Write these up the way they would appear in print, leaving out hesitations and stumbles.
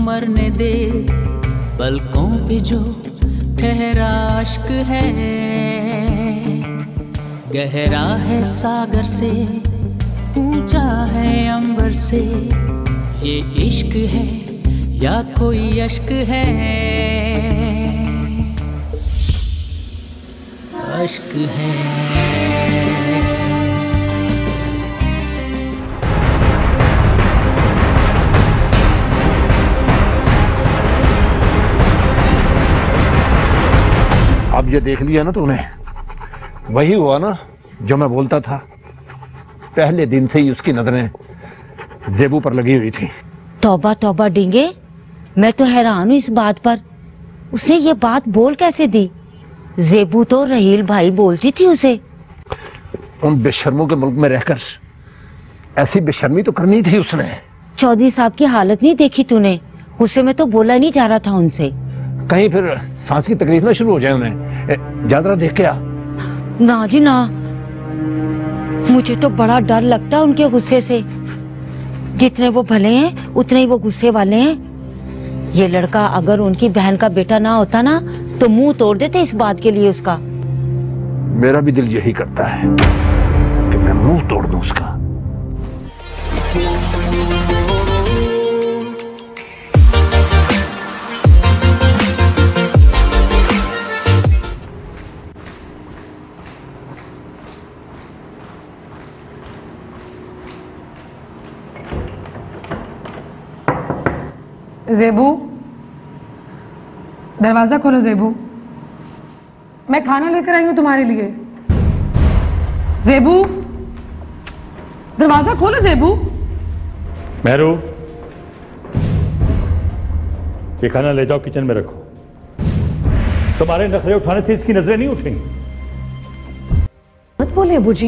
मरने दे, पलकों पे जो ठहरा अश्क है, गहरा है सागर से, ऊंचा है अंबर से, ये इश्क है या कोई अश्क है, अश्क है। अब ये देख लिया ना तूने, वही हुआ ना जो मैं बोलता था। पहले दिन से ही उसकी नजरें ज़ेबू पर लगी हुई थी। तौबा तौबा डिंगे, मैं तो हैरान हूँ इस बात पर। उसने ये बात बोल कैसे दी? ज़ेबू तो रहील भाई बोलती थी उसे। उन बेशर्मों के मुल्क में रहकर ऐसी बेशर्मी तो करनी थी उसने। चौधरी साहब की हालत नहीं देखी तूने? गुस्से में तो बोला नहीं जा रहा था उनसे। कहीं फिर सांस की तकलीफ ना शुरू हो जाए उन्हें। ज्यादा देख के आ। ना जी ना, मुझे तो बड़ा डर लगता है उनके गुस्से से। जितने वो भले हैं उतने ही वो गुस्से वाले हैं। ये लड़का अगर उनकी बहन का बेटा ना होता ना तो मुंह तोड़ देते इस बात के लिए उसका। मेरा भी दिल यही करता है कि मैं मुंह तोड़ दूं उसका। ज़ेबू, दरवाजा खोलो ज़ेबू, मैं खाना लेकर आई हूँ तुम्हारे लिए। ज़ेबू, दरवाजा खोलो ज़ेबू। मेहरू, ये खाना ले जाओ, किचन में रखो। तुम्हारे नखरे उठाने से इसकी नजरें नहीं उठेंगी। मत बोले अबू जी।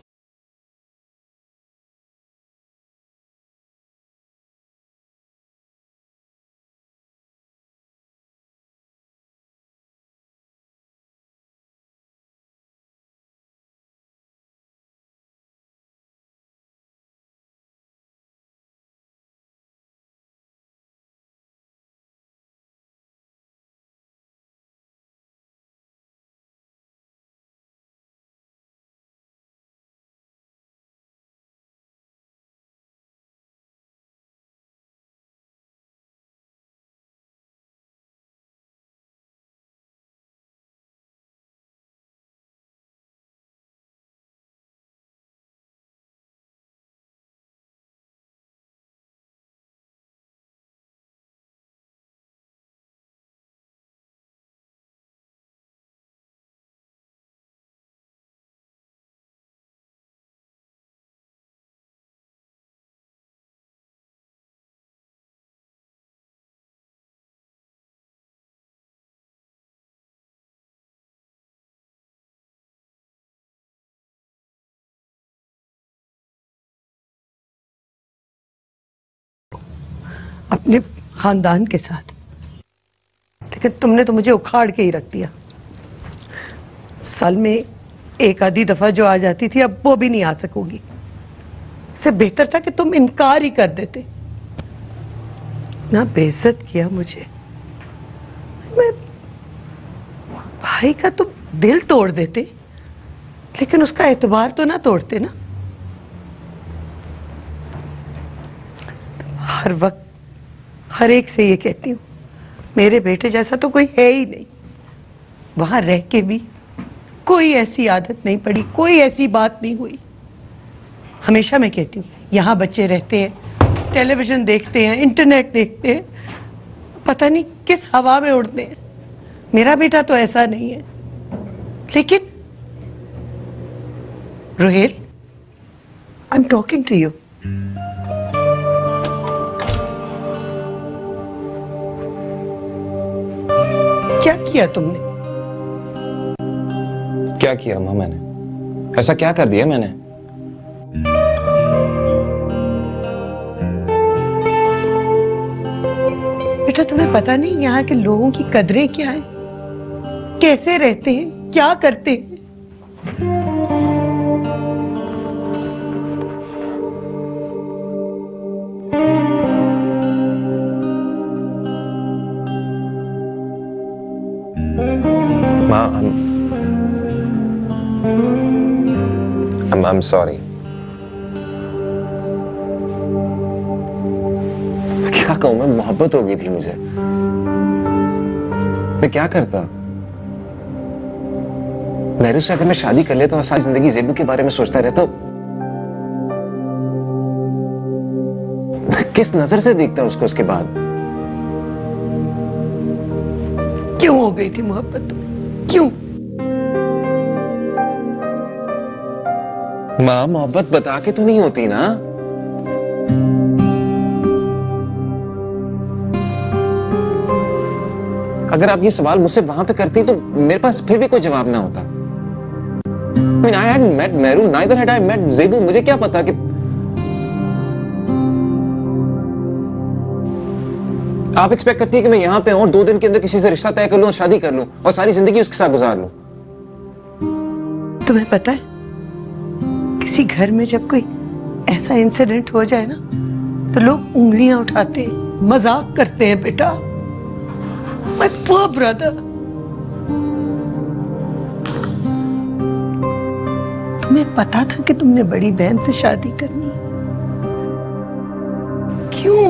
अपने खानदान के साथ, लेकिन तुमने तो मुझे उखाड़ के ही रख दिया। साल में एक आधी दफा जो आ जाती थी अब वो भी नहीं आ सकोगी। इससे बेहतर था कि तुम इनकार ही कर देते। ना बेइज्जत किया मुझे। मैं भाई का तुम दिल तोड़ देते, लेकिन उसका एतबार तो ना तोड़ते ना। हर वक्त हर एक से ये कहती हूँ, मेरे बेटे जैसा तो कोई है ही नहीं। वहां रह के भी कोई ऐसी आदत नहीं पड़ी, कोई ऐसी बात नहीं हुई। हमेशा मैं कहती हूँ, यहाँ बच्चे रहते हैं, टेलीविजन देखते हैं, इंटरनेट देखते हैं, पता नहीं किस हवा में उड़ते हैं। मेरा बेटा तो ऐसा नहीं है। लेकिन Rohel, I am talking to you. क्या किया तुमने? क्या किया अम्मा मैंने? ऐसा क्या कर दिया मैंने? बेटा तुम्हें पता नहीं यहाँ के लोगों की कदरें क्या है, कैसे रहते हैं, क्या करते हैं? माँ, I'm sorry. क्या कहूं मैं, मोहब्बत हो गई थी मुझे। मैं क्या करता? मेहरू से अगर मैं शादी कर लेता और सारी जिंदगी ज़ेबू के बारे में सोचता रहता, किस नजर से देखता उसको उसके बाद? क्यों हो गई थी मोहब्बत? क्यों? माँ, मोहब्बत बता के तो नहीं होती ना। अगर आप ये सवाल मुझसे वहां पे करती तो मेरे पास फिर भी कोई जवाब ना होता। I mean, I hadn't met Meru, neither had I met Zebu. मुझे क्या पता कि आप एक्सपेक्ट करती है कि मैं यहां पे हूं, 2 दिन के अंदर किसी से रिश्ता तय कर लूं और शादी कर लूं और सारी जिंदगी उसके साथ गुजार लूं। तुम्हें पता है, किसी घर में जब कोई ऐसा इंसिडेंट हो जाए ना, तो लोग उंगलियां उठाते हैं, मजाक करते हैं। बेटा, माय पुअर ब्रदर, तुम्हें पता था कि तुमने बड़ी बहन से शादी करनी? क्यों?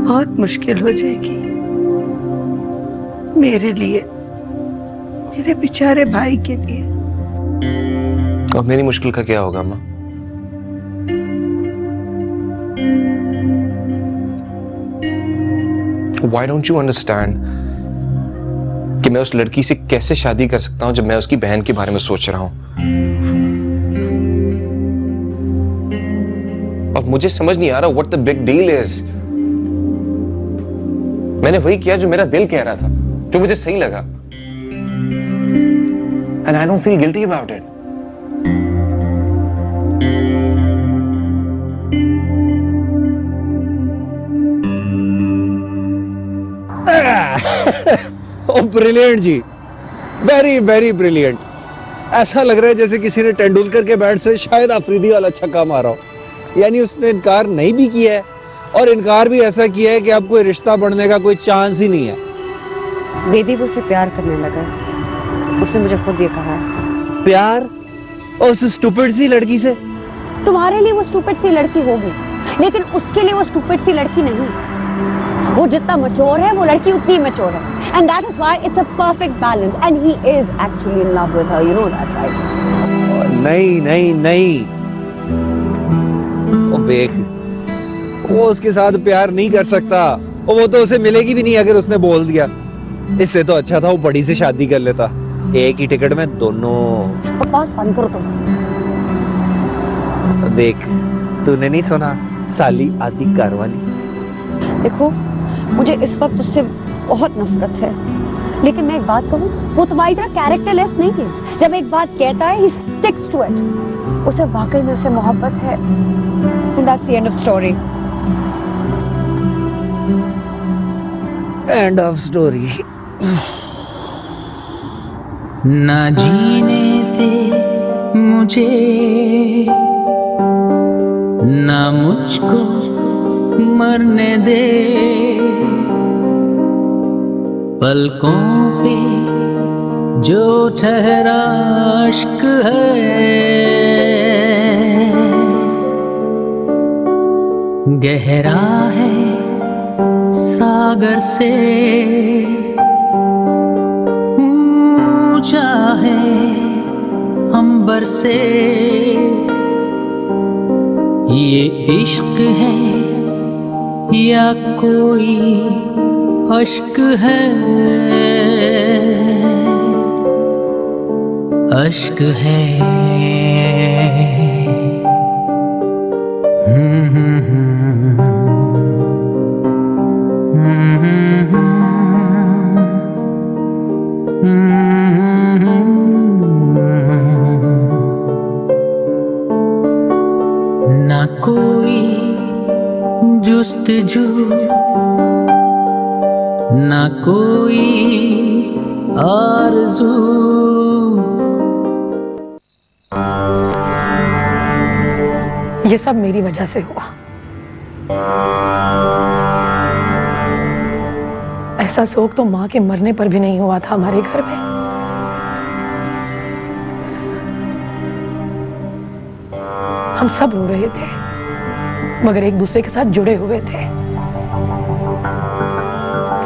बहुत मुश्किल हो जाएगी मेरे लिए, मेरे बेचारे भाई के लिए। और मेरी मुश्किल का क्या होगा माँ? Why don't you understand कि मैं उस लड़की से कैसे शादी कर सकता हूं जब मैं उसकी बहन के बारे में सोच रहा हूं? और मुझे समझ नहीं आ रहा what the big deal is। मैंने वही किया जो मेरा दिल कह रहा था, जो मुझे सही लगा। And I don't feel guilty about it। Oh brilliant जी, वेरी वेरी ब्रिलियंट। ऐसा लग रहा है जैसे किसी ने तेंदुलकर के बैट से शायद अफरीदी वाला छक्का मारा हो। यानी उसने इनकार नहीं भी किया है, और इनकार भी ऐसा किया है कि अब कोई रिश्ता बढ़ने का कोई चांस ही नहीं है। बेबी वो उससे प्यार करने लगा है, उसने मुझे खुद ये कहा है। प्यार? उस स्टूपिड सी लड़की से? तुम्हारे लिए वो स्टूपिड सी लड़की होगी, लेकिन उसके लिए वो स्टूपिड सी लड़की नहीं। वो जितना मैच्योर है, वो लड़की उतनी मैच्योर है, and that is why it's a perfect balance, and he is actually in love with her, you know that, right? नहीं नहीं नहीं, ओ देख, वो उसके साथ प्यार नहीं कर सकता, और वो तो उसे मिलेगी भी नहीं अगर उसने बोल दिया। इससे तो अच्छा था वो बड़ी से शादी कर लेता, एक ही टिकट में दोनों। बकवास बंद करो तुम। देख, तूने नहीं सुना, साली आदि कारवाली। देखो, मुझे इस वक्त उससे बहुत नफरत है, लेकिन मैं एक बात कहूँ, वो तुम्हारी तरह कैरेक्टरलेस नहीं है। जब एक बात कहता है, he sticks to it। उसे वाकई में उससे मोहब्बत है, and that's the end of story। End of story। ना जीने दे मुझे, ना मुझको मरने दे, पलकों पे जो ठहरा इश्क है, गहरा है सागर से, ऊंचा है अंबर से, ये इश्क है या कोई अश्क है, अश्क है। ना कोई जुस्तजू, ना कोई आरज़ू। ये सब मेरी वजह से हुआ। ऐसा शोक तो माँ के मरने पर भी नहीं हुआ था हमारे घर में। हम सब रो रहे थे, मगर एक दूसरे के साथ जुड़े हुए थे।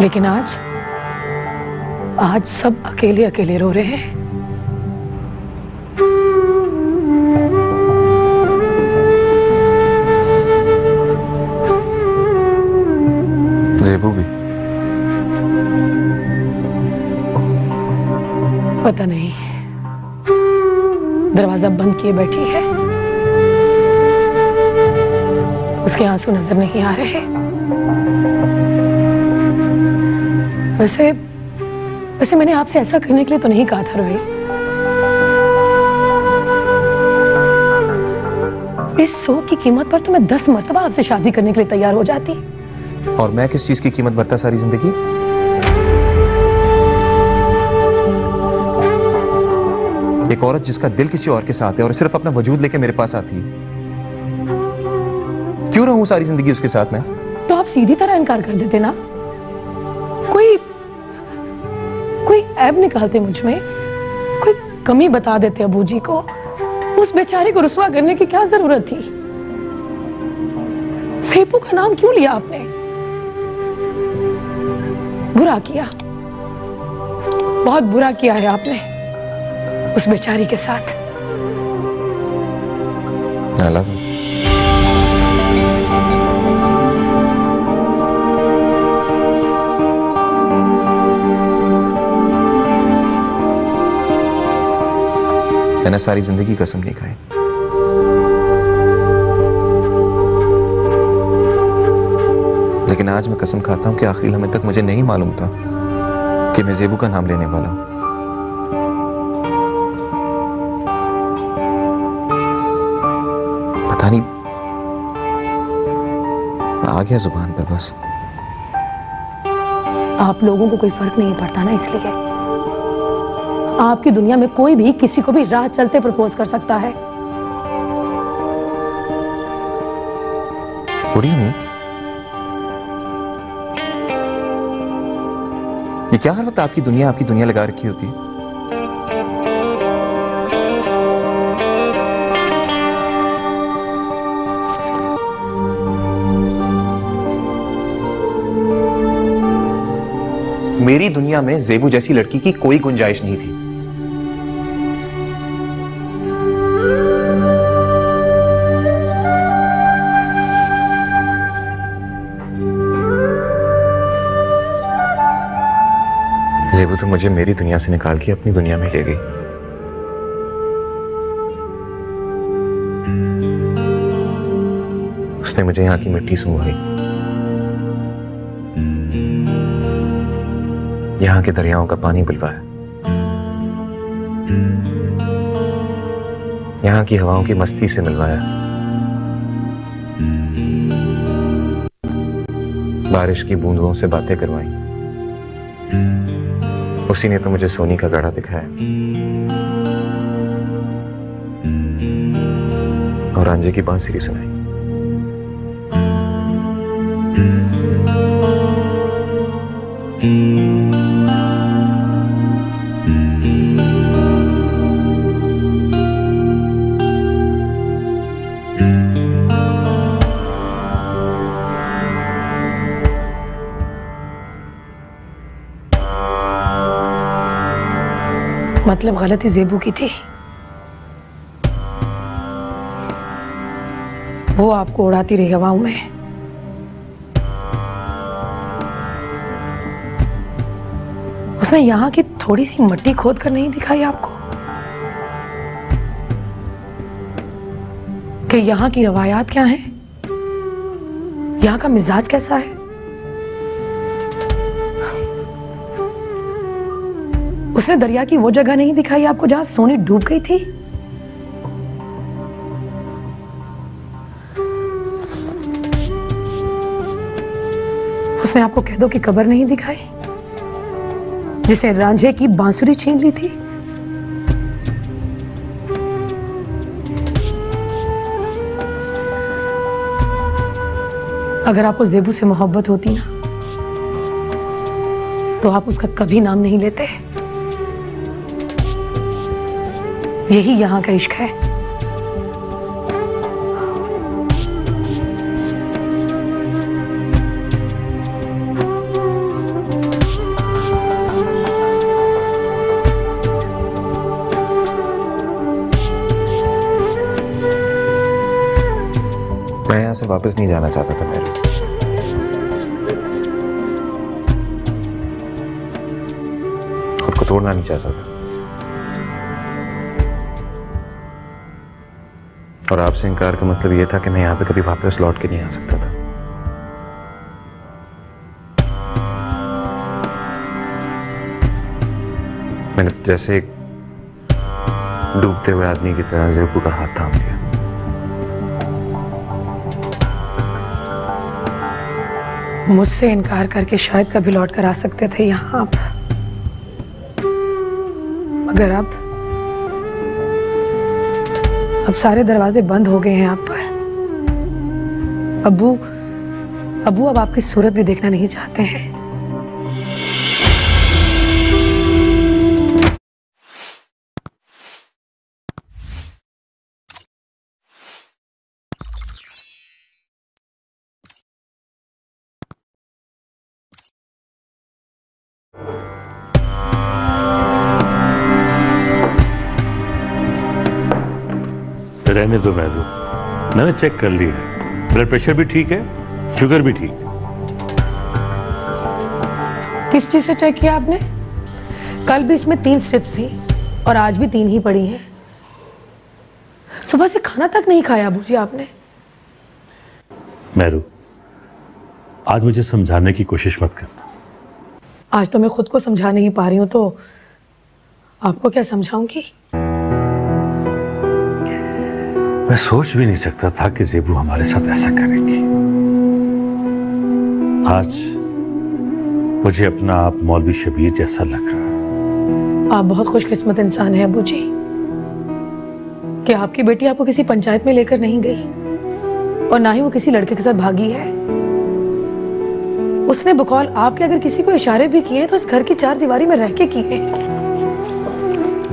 लेकिन आज सब अकेले अकेले रो रहे हैं। ज़ेबू भी पता नहीं, दरवाजा बंद किए बैठी है। उसके आंसू नजर नहीं आ रहे। वैसे मैंने आपसे ऐसा करने के लिए तो नहीं कहा था रोहित। इस शौक की कीमत पर तो मैं 10 मर्तबा आपसे शादी करने के लिए तैयार हो जाती। और मैं किस चीज की कीमत भरता सारी जिंदगी? एक औरत जिसका दिल किसी और के साथ है और सिर्फ अपना वजूद लेके मेरे पास आती है, क्यों रहूं सारी जिंदगी उसके साथ में? तो आप सीधी तरह इनकार कर देते ना, कोई ऐब निकालते मुझ में, कोई कमी बता देते अबू जी को। उस बेचारे को रुस्वा करने की क्या जरूरत थी? ज़ेबू का नाम क्यों लिया आपने? बुरा किया, बहुत बुरा किया है आपने उस बेचारी के साथ। I love you. मैंने सारी जिंदगी कसम नहीं खाई, लेकिन आज मैं कसम खाता हूं कि आखिरी लम्हे तक मुझे नहीं मालूम था कि मैं ज़ेबू का नाम लेने वाला हूं। पता नहीं, आ गया जुबान पर बस। आप लोगों को कोई फर्क नहीं पड़ता ना, इसलिए आपकी दुनिया में कोई भी किसी को भी राह चलते प्रपोज कर सकता है। What do you mean? ये क्या हर वक्त आपकी दुनिया लगा रखी होती है? मेरी दुनिया में ज़ेबू जैसी लड़की की कोई गुंजाइश नहीं थी। ज़ेबू तो मुझे मेरी दुनिया से निकाल के अपनी दुनिया में ले गई। उसने मुझे यहाँ की मिट्टी सूंघाई, यहाँ के दरियाओं का पानी पिलवाया, यहाँ की हवाओं की मस्ती से मिलवाया, बारिश की बूंदों से बातें करवाई। उसी ने तो मुझे सोनी का गड़ा दिखाया और रांझे की बांसुरी सुनाई। मतलब गलती ज़ेबू की थी, वो आपको उड़ाती रही हवाओं में। उसने यहाँ की थोड़ी सी मिट्टी खोद कर नहीं दिखाई आपको कि यहाँ की रवायात क्या है, यहाँ का मिजाज कैसा है? उसने दरिया की वो जगह नहीं दिखाई आपको जहां सोनी डूब गई थी? उसने आपको कैदों की कब्र नहीं दिखाई जिसे रांझे की बांसुरी छीन ली थी? अगर आपको ज़ेबू से मोहब्बत होती ना तो आप उसका कभी नाम नहीं लेते। यही यहां का इश्क है। मैं यहाँ से वापस नहीं जाना चाहता था मेरे। खुद को तोड़ना नहीं चाहता था और आपसे इनकार का मतलब ये था कि मैं यहाँ पे कभी वापस लौट के नहीं आ सकता था। मैंने जैसे एक डूबते हुए आदमी की तरह ज़ेबू का हाथ थाम लिया। मुझसे इनकार करके शायद कभी लौट कर आ सकते थे यहाँ आप, मगर अब सारे दरवाजे बंद हो गए हैं आप पर। अब्बू अब आपकी सूरत भी देखना नहीं चाहते हैं। रहने दो महबूब, मैंने चेक कर लिया है। ब्लड प्रेशर भी ठीक है, शुगर भी ठीक है। किस चीज से चेक किया आपने? कल भी इसमें 3 स्ट्रिप्स थी और आज भी 3 ही पड़ी हैं। सुबह से खाना तक नहीं खाया अबू जी आपने। महबूब, आज मुझे समझाने की कोशिश मत करना। आज तो मैं खुद को समझा नहीं पा रही हूं तो आपको क्या समझाऊंगी? मैं सोच भी नहीं सकता था कि ज़ेबू हमारे साथ ऐसा करेगी। आज मुझे अपना आप मौलवी शबीर जैसा लग रहा है। आप बहुत खुशकिस्मत इंसान हैं अबू जी कि आपकी बेटी आपको किसी पंचायत में लेकर नहीं गई और ना ही वो किसी लड़के के साथ भागी है। उसने बकौल आपके अगर किसी को इशारे भी किए तो इस घर की 4 दीवारी में रह के किए।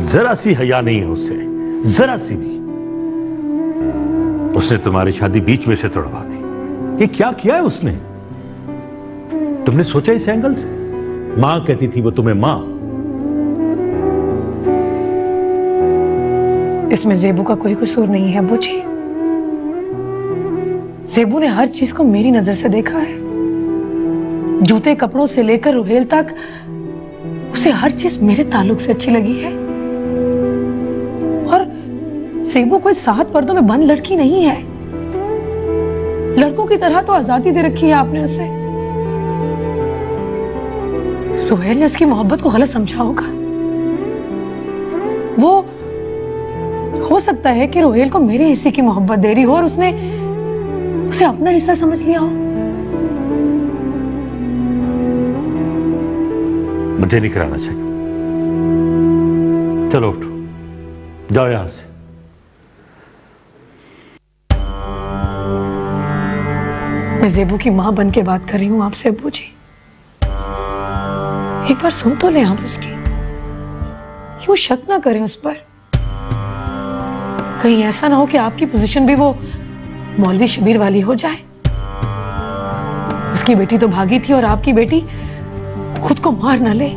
जरा सी हया नहीं है उसे, जरा सी भी। उसने तुम्हारी शादी बीच में से तोड़वा दी। ये क्या किया है उसने? तुमने सोचा इस एंगल से? मां कहती थी वो तुम्हें मां। इसमें ज़ेबू का कोई कसूर नहीं है अबू जी। ज़ेबू ने हर चीज को मेरी नजर से देखा है। जूते कपड़ों से लेकर रुहेल तक उसे हर चीज मेरे ताल्लुक से अच्छी लगी है। और ज़ेबू कोई 7 पर्दों में बंद लड़की नहीं है। लड़कों की तरह तो आजादी दे रखी है आपने उसे। रुहेल ने उसकी मोहब्बत को गलत समझा होगा। वो हो सकता है कि रुहेल को मेरे हिस्से की मोहब्बत दे रही हो और उसने उसे अपना हिस्सा समझ लिया हो। मुझे नहीं कराना चाहिए। चलो उठो, जाओ यहां से। मैं ज़ेबू की मां बन के बात कर रही हूं आपसे अबू जी। एक बार सुन तो ले आप उसकी। क्यों शक ना करें उस पर? कहीं ऐसा ना हो कि आपकी पोजीशन भी वो मौलवी शबीर वाली हो जाए। उसकी बेटी तो भागी थी और आपकी बेटी खुद को मार ना ले।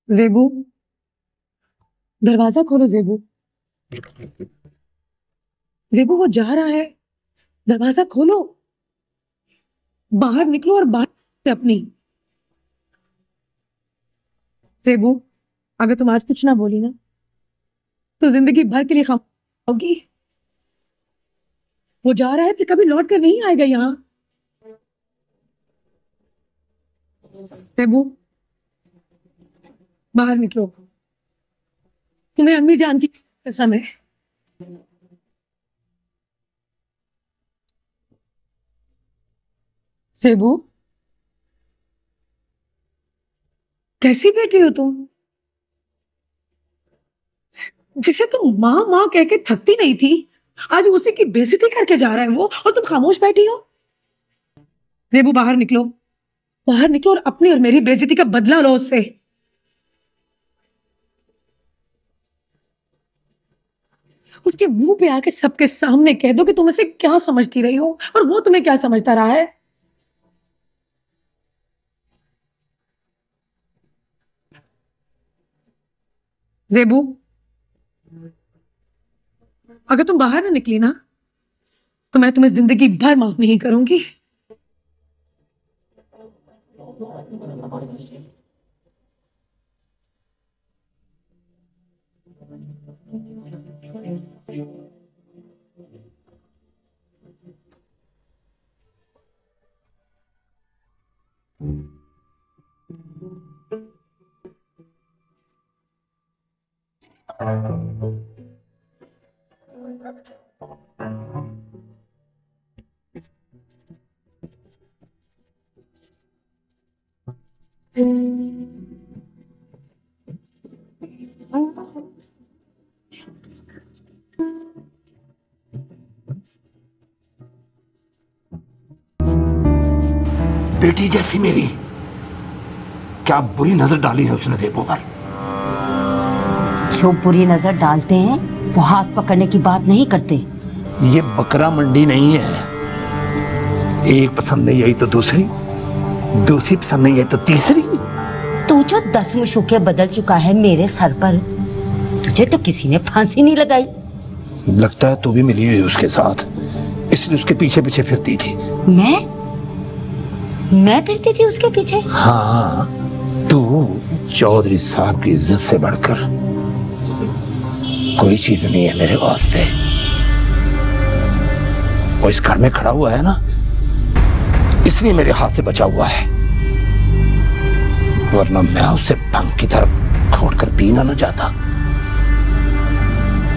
ज़ेबू, दरवाजा खोलो ज़ेबू। ज़ेबू वो जा रहा है, दरवाजा खोलो, बाहर निकलो और बात से अपनी। ज़ेबू, अगर तुम आज कुछ ना बोली ना तो जिंदगी भर के लिए खामोश होगी। वो जा रहा है, फिर कभी लौट कर नहीं आएगा यहाँ। ज़ेबू, बाहर निकलो, तुम्हें अम्मी जान की कसम है। ज़ेबू, कैसी बेटी हो तुम, जिसे तुम माँ माँ कह के थकती नहीं थी, आज उसी की बेइज्जती करके जा रहा है वो, और तुम खामोश बैठी हो। ज़ेबू, बाहर निकलो, बाहर निकलो और अपनी और मेरी बेइज्जती का बदला लो उससे। उसके मुंह पे आके सबके सामने कह दो कि तुम इसे क्या समझती रही हो और वो तुम्हें क्या समझता रहा है। ज़ेबू, अगर तुम बाहर ना निकली ना तो मैं तुम्हें जिंदगी भर माफ नहीं करूंगी। बेटी जैसी मेरी, क्या बुरी नजर डाली है उसने ज़ेबू पर। जो बुरी नजर डालते हैं वो हाथ पकड़ने की बात नहीं करते। ये बकरा मंडी नहीं है, एक पसंद नहीं आई तो दूसरी, दूसरी पसंद नहीं आई तो तीसरी। तू जो 10 मशूके बदल चुका है मेरे सर पर, तुझे तो किसी ने फांसी नहीं लगाई। लगता है तू भी मिली हुई उसके साथ, इसलिए उसके पीछे पीछे फिरती थी। मैं फिरती थी उसके पीछे? हाँ, तू चौधरी साहब की इज्जत से बढ़कर कोई चीज नहीं है मेरे वास्ते। वो इस घर में खड़ा हुआ है ना, इसलिए मेरे हाथ से बचा हुआ है, वरना मैं उसे भंग की तरफ घोट कर पीना न चाहता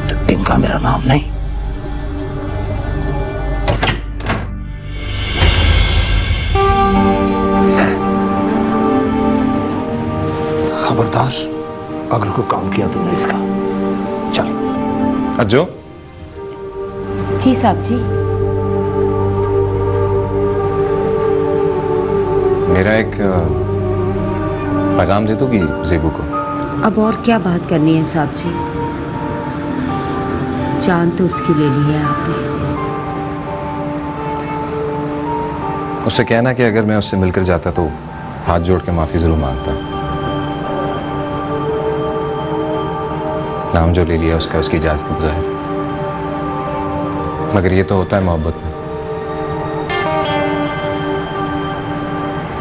तो टिंका मेरा नाम नहीं। खबरदार, अगर कोई काम किया तुमने इसका। चल। अज्जो। जी साहब जी। मेरा एक पैगाम दे दोगी ज़ेबू को? अब और क्या बात करनी है साहब जी, जान तो उसकी ले ली है आपने। उससे कहना कि अगर मैं उससे मिलकर जाता तो हाथ जोड़ के माफी जरूर मांगता। नाम जो ले लिया उसका उसकी इजाजत के बगैर, मगर ये तो होता है मोहब्बत में,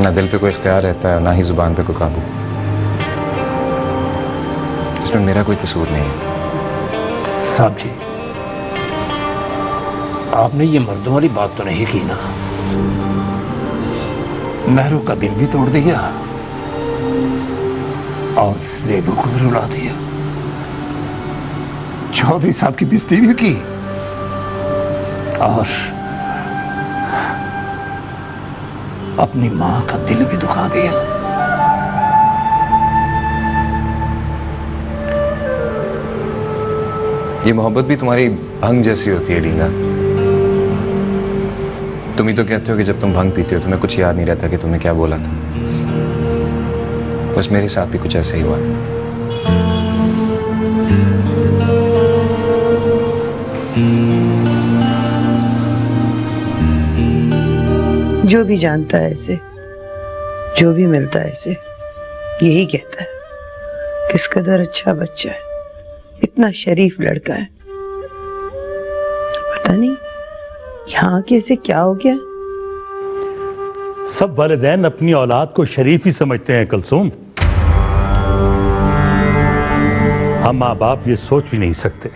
ना दिल पे कोई इख्तियार रहता है ना ही जुबान पे कोई काबू। इसमें मेरा कोई कसूर नहीं है। साहब जी, आपने ये मर्दों वाली बात तो नहीं की ना। महरू का दिल भी तोड़ दिया और ज़ेबू को भी रुला दिया, चौधरी साहब की बेइज्जती भी की और अपनी मां का दिल भी दुखा दिया। ये मोहब्बत भी तुम्हारी भंग जैसी होती है डींगा। तुम ही तो कहते हो कि जब तुम भंग पीते हो तुम्हें कुछ याद नहीं रहता कि तुमने क्या बोला था। बस मेरे साथ भी कुछ ऐसा ही हुआ। जो भी जानता है इसे, जो भी मिलता है इसे, यही कहता है किस कदर अच्छा बच्चा है, इतना शरीफ लड़का है। पता नहीं यहाँ कैसे क्या हो गया। सब वालिदैन अपनी औलाद को शरीफ ही समझते हैं कुलसूम। हम माँ बाप ये सोच भी नहीं सकते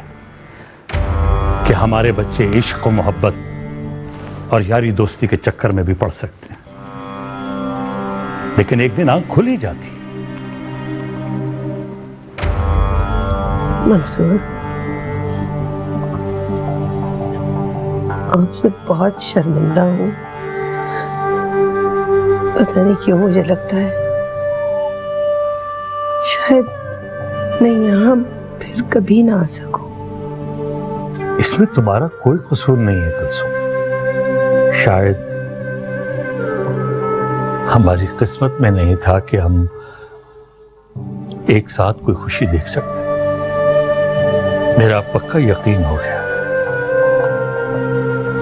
कि हमारे बच्चे इश्क और मोहब्बत और यारी दोस्ती के चक्कर में भी पड़ सकते हैं, लेकिन एक दिन आंख खुल ही जाती। मंसूर, आपसे बहुत शर्मिंदा हूँ। पता नहीं क्यों मुझे लगता है शायद मैं यहाँ फिर कभी ना आ सकूं। इसमें तुम्हारा कोई कसूर नहीं है कुलसूम। शायद हमारी किस्मत में नहीं था कि हम एक साथ कोई खुशी देख सकते। मेरा पक्का यकीन हो गया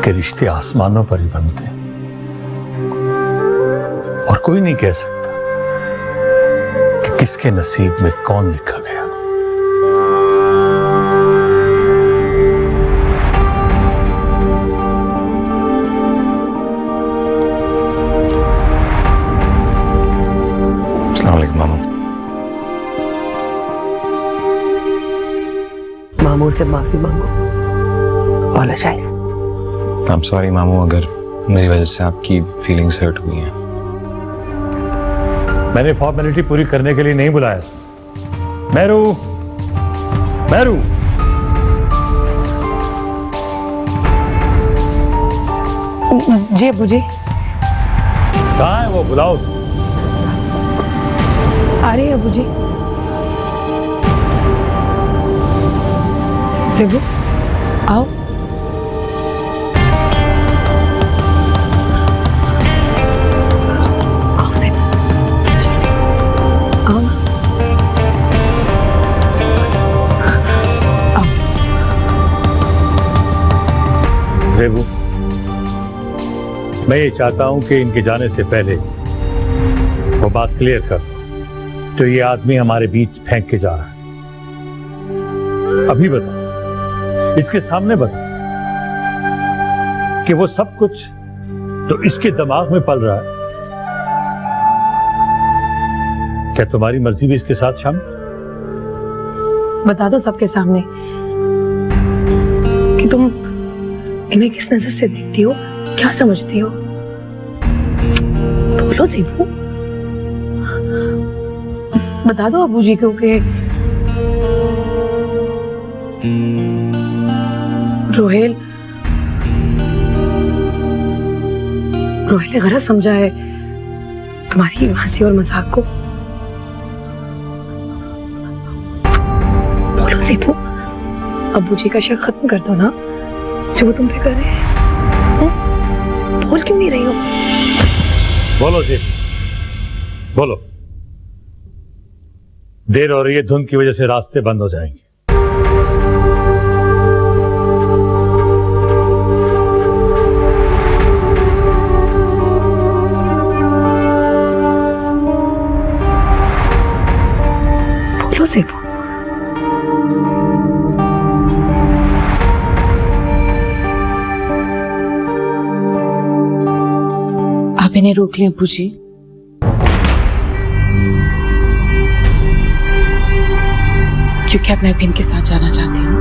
कि रिश्ते आसमानों पर ही बनते हैं और कोई नहीं कह सकता कि किसके नसीब में कौन लिखा गया। मामू से माफी मांगो। Apologize. I'm sorry मामू, अगर मेरी वजह से आपकी फीलिंग्स हर्ट हुई हैं। मैंने फॉर्मेलिटी पूरी करने के लिए नहीं बुलाया। मेरू, मेरू, जी अबू जी। कहाँ है वो? बुलाओ उसे। आ रही है अबू जी। ज़ेबू, आओ। आओ ज़ेबू, आओ ना। आओ। ज़ेबू, मैं ये चाहता हूं कि इनके जाने से पहले वो बात क्लियर कर तो ये आदमी हमारे बीच फेंक के जा रहा है। अभी बता, इसके सामने बता कि वो सब कुछ तो इसके दिमाग में पल रहा है, क्या तुम्हारी मर्जी भी इसके साथ शामिल? बता दो सबके सामने कि तुम इन्हें किस नजर से देखती हो, क्या समझती हो। बोलो ज़ेबू, बता दो अबू जी को कि रोहेल ने गलत समझा है तुम्हारी हंसी और मजाक को। बोलो ज़ेबू, अबू जी का शक खत्म कर दो ना जो वो तुम पे कर रहे हैं। बोल क्यों नहीं रही हो? बोलो जी, बोलो। देर हो रही है, धुंध की वजह से रास्ते बंद हो जाएंगे। बोलो ज़ेबू। आप इन्हें रोक लें अब्बू जी। क्योंकि अब मैं भी इनके साथ जाना चाहती हूँ।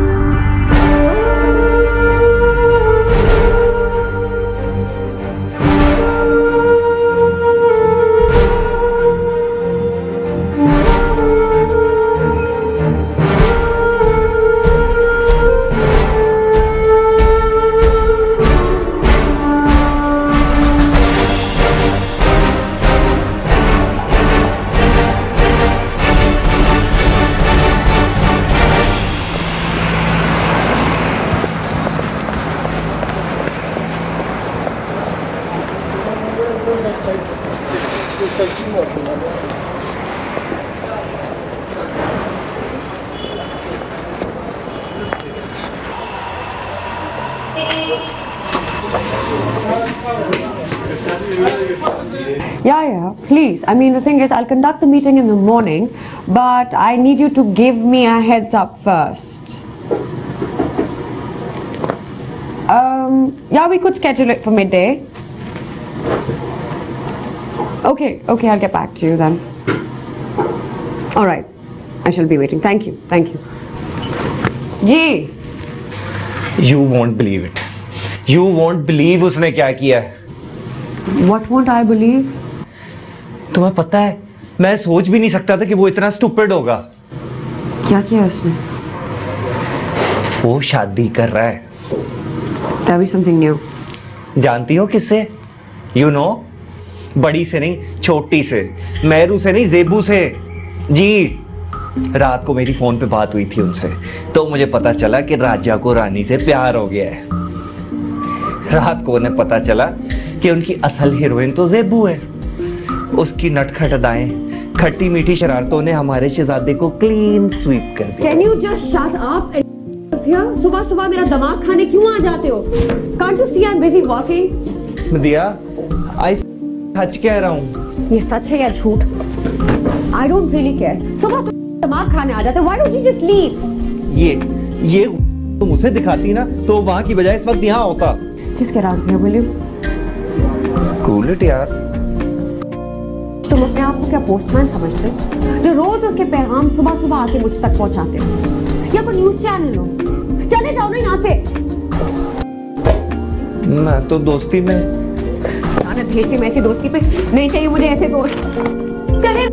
Yeah, please. I mean, the thing is, I'll conduct the meeting in the morning, but I need you to give me a heads up first. Yeah, we could schedule it for midday. Okay, I'll get back to you then. All right, I shall be waiting. Thank you. Ji. You won't believe it. You won't believe उसने क्या किया है. What won't I believe? तुम्हें पता है, मैं सोच भी नहीं सकता था कि वो इतना स्टूपिड होगा. क्या किया उसने? वो शादी कर रहा है. Tell me something new. जानती हो किससे? You know? बड़ी से नहीं, छोटी से. मेरू से नहीं, ज़ेबू से. जी. रात को मेरी फोन पे बात हुई थी उनसे, तो मुझे पता चला कि राजा को रानी से प्यार हो गया है. रात को उन्हें पता चला कि उनकी असल हीरोइन तो ज़ेबू है. उसकी नटखट अदाएं, खट्टी मीठी शरारतों ने हमारे शहजादे को क्लीन स्वीप कर दिया. Can you just shut up and here? सुबह मेरा दिमाग खाने क्यों आ जाते हो? Can't you see I'm busy working? मदिया, आई सच कह रहा हूँ. ये सच है या झूठ? I don't really care. सुबह दिमाग खाने आ जाते. Why don't you just leave? ये तुम उसे दिखाती ना, तो वहाँ की बजाय इस वक्त यहाँ होता. Just get out of here, will you? Cool it यार. तुम अपने आप को क्या पोस्टमैन समझते हो, जो रोज उसके पैगाम सुबह आके मुझ तक पहुंचाते हो? या कोई न्यूज चैनल हो? चले जाओ ना यहाँ से. मैं तो दोस्ती में. भेजती मैं ऐसी दोस्ती पे नहीं चाहिए मुझे ऐसे दोस्त. चले